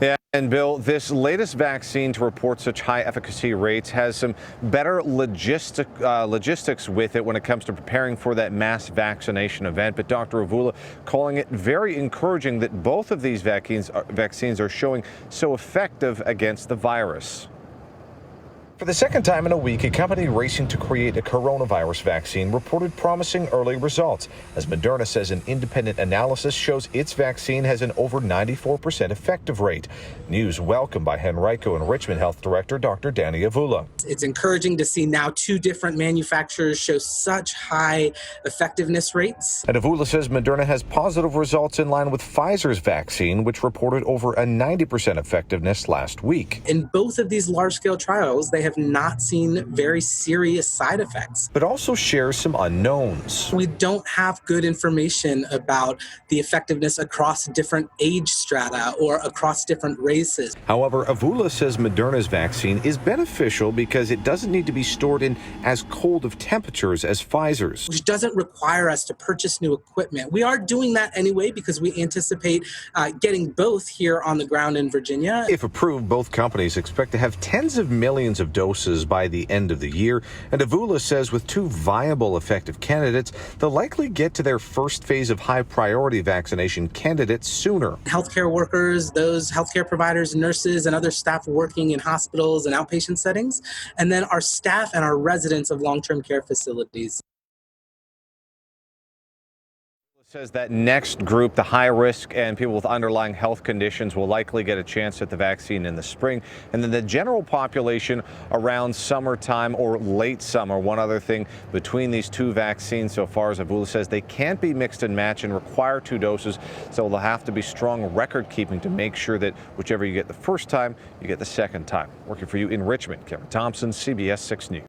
Yeah, and Bill, this latest vaccine to report such high efficacy rates has some better logistics with it when it comes to preparing for that mass vaccination event. But Dr. Avula calling it very encouraging that both of these vaccines are showing so effective against the virus. For the second time in a week, a company racing to create a coronavirus vaccine reported promising early results, as Moderna says an independent analysis shows its vaccine has an over 94% effective rate. News welcomed by Henrico and Richmond Health Director Dr. Danny Avula. It's encouraging to see now two different manufacturers show such high effectiveness rates. And Avula says Moderna has positive results in line with Pfizer's vaccine, which reported over a 90% effectiveness last week. In both of these large-scale trials, they have not seen very serious side effects. But also shares some unknowns. We don't have good information about the effectiveness across different age strata or across different races. However, Avula says Moderna's vaccine is beneficial because it doesn't need to be stored in as cold of temperatures as Pfizer's, which doesn't require us to purchase new equipment. We are doing that anyway because we anticipate getting both here on the ground in Virginia. If approved, both companies expect to have tens of millions of doses by the end of the year. And Avula says with two viable, effective candidates, they'll likely get to their first phase of high priority vaccination candidates sooner. Healthcare workers, those healthcare providers, nurses, and other staff working in hospitals and outpatient settings, and then our staff and our residents of long-term care facilities. Says that next group, the high risk and people with underlying health conditions, will likely get a chance at the vaccine in the spring. And then the general population around summertime or late summer. One other thing between these two vaccines so far, as Avula says, they can't be mixed and matched and require two doses. So there'll have to be strong record keeping to make sure that whichever you get the first time, you get the second time. Working for you in Richmond, Kevin Thompson, CBS 6 News.